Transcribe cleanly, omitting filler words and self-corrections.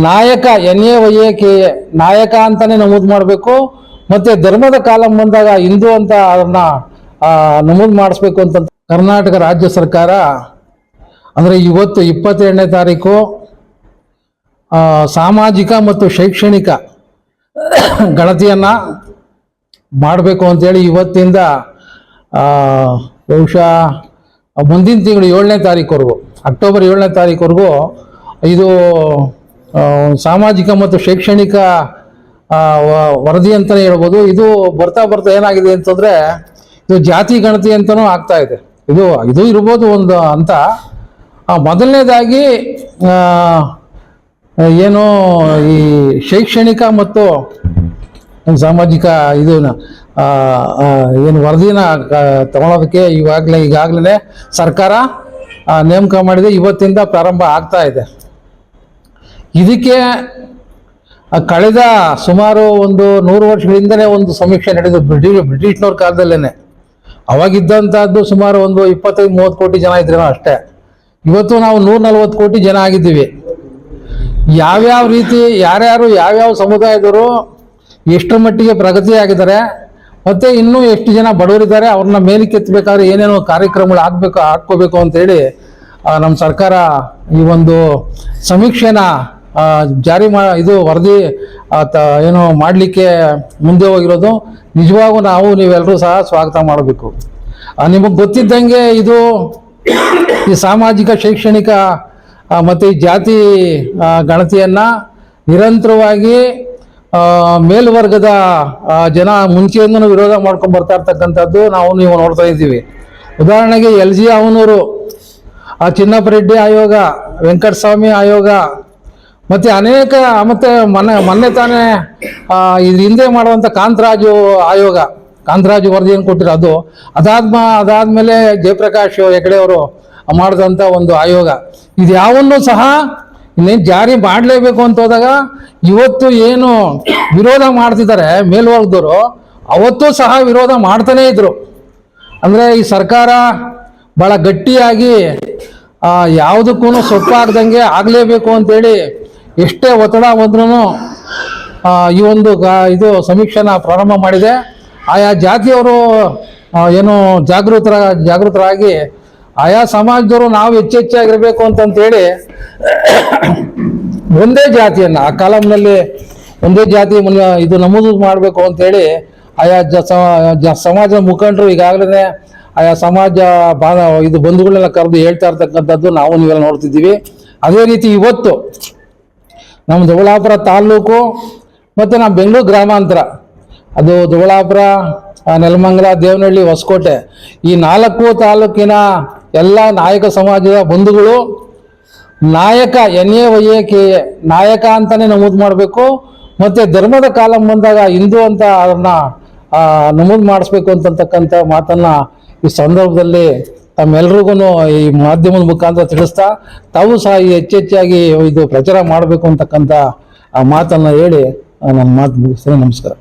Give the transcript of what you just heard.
ನಾಯಕ NAYAK ನಾಯಕ ಅಂತಾನೆ ನಮೂದು ಮಾಡಬೇಕು. ಮತ್ತೆ ಧರ್ಮದ ಕಾಲಂ ಬಂದಾಗ ಹಿಂದೂ ಅಂತ ಅದನ್ನ ನಮೂದು ಮಾಡಿಸ್ಬೇಕು ಅಂತ ಕರ್ನಾಟಕ ರಾಜ್ಯ ಸರ್ಕಾರ ಅಂದರೆ ಇವತ್ತು 22ನೇ ತಾರೀಕು ಸಾಮಾಜಿಕ ಮತ್ತು ಶೈಕ್ಷಣಿಕ ಗಣತಿಯನ್ನು ಮಾಡಬೇಕು ಅಂತೇಳಿ ಇವತ್ತಿಂದ ಬಹುಶಃ ಮುಂದಿನ ತಿಂಗಳು 7ನೇ ತಾರೀಕುವರೆಗೂ ಅಕ್ಟೋಬರ್ 7ನೇ ತಾರೀಕುವರೆಗೂ ಇದು ಸಾಮಾಜಿಕ ಮತ್ತು ಶೈಕ್ಷಣಿಕ ವರದಿ ಅಂತಲೇ ಹೇಳ್ಬೋದು. ಇದು ಬರ್ತಾ ಏನಾಗಿದೆ ಅಂತಂದರೆ ಇದು ಜಾತಿ ಗಣತಿ ಅಂತಲೂ ಆಗ್ತಾ ಇದೆ. ಇದು ಇರ್ಬೋದು ಒಂದು ಅಂತ. ಮೊದಲನೇದಾಗಿ ಏನು ಈ ಶೈಕ್ಷಣಿಕ ಮತ್ತು ಸಾಮಾಜಿಕ ಏನು ವರದಿನ ತಗೊಳೋದಕ್ಕೆ ಈಗಾಗಲೇ ಸರ್ಕಾರ ನೇಮಕ ಮಾಡಿದೆ. ಇವತ್ತಿಂದ ಪ್ರಾರಂಭ ಆಗ್ತಾ ಇದೆ. ಇದಕ್ಕೆ ಕಳೆದ ಸುಮಾರು ಒಂದು 100 ವರ್ಷಗಳಿಂದಲೇ ಒಂದು ಸಮೀಕ್ಷೆ ನಡೆದು ಬ್ರಿಟಿಷ್ನವ್ರ ಕಾಲದಲ್ಲೇ. ಅವಾಗಿದ್ದಂಥದ್ದು ಸುಮಾರು ಒಂದು 25-30 ಕೋಟಿ ಜನ ಇದ್ರೇನೋ ಅಷ್ಟೇ. ಇವತ್ತು ನಾವು 140 ಕೋಟಿ ಜನ ಆಗಿದ್ದೀವಿ. ಯಾವ್ಯಾವ ರೀತಿ ಯಾರ್ಯಾರು ಯಾವ್ಯಾವ ಸಮುದಾಯದವರು ಎಷ್ಟು ಮಟ್ಟಿಗೆ ಪ್ರಗತಿ ಆಗಿದ್ದಾರೆ, ಮತ್ತು ಇನ್ನೂ ಎಷ್ಟು ಜನ ಬಡವರಿದ್ದಾರೆ, ಅವ್ರನ್ನ ಮೇಲಕ್ಕೆತ್ತಬೇಕಾದ್ರೆ ಏನೇನೋ ಕಾರ್ಯಕ್ರಮಗಳು ಹಾಕ್ಕೋಬೇಕು ಅಂತೇಳಿ ನಮ್ಮ ಸರ್ಕಾರ ಈ ಒಂದು ಸಮೀಕ್ಷೆನ ಜಾರಿ ವರದಿ ಏನು ಮಾಡಲಿಕ್ಕೆ ಮುಂದೆ ಹೋಗಿರೋದು. ನಿಜವಾಗೂ ನೀವೆಲ್ಲರೂ ಸಹ ಸ್ವಾಗತ ಮಾಡಬೇಕು. ನಿಮಗೆ ಗೊತ್ತಿದ್ದಂಗೆ ಇದು ಈ ಸಾಮಾಜಿಕ ಶೈಕ್ಷಣಿಕ ಮತ್ತು ಈ ಜಾತಿ ಗಣತಿಯನ್ನು ನಿರಂತರವಾಗಿ ಮೇಲ್ವರ್ಗದ ಜನ ಮುಂಚೆಯಿಂದನೂ ವಿರೋಧ ಮಾಡ್ಕೊಂಡು ಬರ್ತಾ ಇರ್ತಕ್ಕಂಥದ್ದು ನೀವು ನೋಡ್ತಾ ಇದ್ದೀವಿ. ಉದಾಹರಣೆಗೆ LG ಅವನೂರು, ಚಿನ್ನಪ್ಪರೆಡ್ಡಿ ಆಯೋಗ, ವೆಂಕಟಸ್ವಾಮಿ ಆಯೋಗ, ಮತ್ತು ಅನೇಕ ಮತ್ತು ಮೊನ್ನೆ ತಾನೇ ಇದು ಹಿಂದೆ ಮಾಡುವಂಥ ಕಾಂತರಾಜು ವರದಿಯನ್ನು ಕೊಟ್ಟಿರೋದು. ಅದಾದ್ಮೇಲೆ ಜಯಪ್ರಕಾಶ್ ಹೆಗಡೆ ಅವರು ಮಾಡಿದಂಥ ಒಂದು ಆಯೋಗ. ಇದು ಯಾವನ್ನೂ ಸಹ ಇನ್ನೇನು ಜಾರಿ ಮಾಡಲೇಬೇಕು ಅಂತ ಹೋದಾಗ ಇವತ್ತು ಏನು ವಿರೋಧ ಮಾಡ್ತಿದ್ದಾರೆ ಮೇಲ್ವರ್ಗದವರು, ಅವತ್ತೂ ಸಹ ವಿರೋಧ ಮಾಡ್ತಾನೇ ಇದ್ರು. ಅಂದರೆ ಈ ಸರ್ಕಾರ ಭಾಳ ಗಟ್ಟಿಯಾಗಿ ಯಾವುದಕ್ಕೂ ಸೊಪ್ಪಾಗ್ದಂಗೆ ಆಗಲೇಬೇಕು ಅಂತೇಳಿ ಎಷ್ಟೇ ಒತ್ತಡ ಬಂದ್ರೂ ಈ ಒಂದು ಸಮೀಕ್ಷೆನ ಪ್ರಾರಂಭ ಮಾಡಿದೆ. ಆಯಾ ಜಾತಿಯವರು ಏನು ಜಾಗೃತರಾಗಿ ಆಯಾ ಸಮಾಜದವರು ನಾವು ಹೆಚ್ಚಾಗಿರ್ಬೇಕು ಅಂತೇಳಿ ಒಂದೇ ಜಾತಿಯನ್ನು ಆ ಕಾಲಂನಲ್ಲಿ ಒಂದೇ ಜಾತಿ ಇದು ನಮೂದು ಮಾಡಬೇಕು ಅಂತೇಳಿ ಆಯಾ ಸಮಾಜದ ಮುಖಂಡರು ಈಗಾಗಲೇ ಆಯಾ ಸಮಾಜ ಬಂಧುಗಳನ್ನೆಲ್ಲ ಕರೆದು ಹೇಳ್ತಾ ಇರ್ತಕ್ಕಂಥದ್ದು ನೀವೆಲ್ಲ ನೋಡ್ತಿದ್ದೀವಿ. ಅದೇ ರೀತಿ ಇವತ್ತು ನಮ್ಮ ದೊಡ್ಡಬಳ್ಳಾಪುರ ತಾಲೂಕು ಮತ್ತು ನಮ್ಮ ಬೆಂಗಳೂರು ಗ್ರಾಮಾಂತರ, ಅದು ದೊಡ್ಡಬಳ್ಳಾಪುರ, ನೆಲಮಂಗಲ, ದೇವನಹಳ್ಳಿ, ಹೊಸಕೋಟೆ, ಈ 4 ತಾಲೂಕಿನ ಎಲ್ಲ ನಾಯಕ ಸಮಾಜದ ಬಂಧುಗಳು ನಾಯಕ NAYAK ನಾಯಕ ಅಂತಾನೆ ನಮೂದು ಮಾಡಬೇಕು. ಮತ್ತು ಧರ್ಮದ ಕಾಲಂ ಬಂದಾಗ ಹಿಂದೂ ಅಂತ ಅದನ್ನ ನಮೂದು ಮಾಡಿಸ್ಬೇಕು ಅಂತಕ್ಕಂಥ ಮಾತನ್ನ ಈ ಸಂದರ್ಭದಲ್ಲಿ ತಮ್ಮೆಲ್ರಿಗೂ ಈ ಮಾಧ್ಯಮದ ಮುಖಾಂತರ ತಿಳಿಸ್ತಾ ತಾವು ಸಹ ಹೆಚ್ಚಾಗಿ ಇದು ಪ್ರಚಾರ ಮಾಡಬೇಕು ಅಂತಕ್ಕಂಥ ಆ ಮಾತನ್ನು ಹೇಳಿ ನನ್ನ ಮಾತು ಮುಗಿಸ್ತೇನೆ. ನಮಸ್ಕಾರ.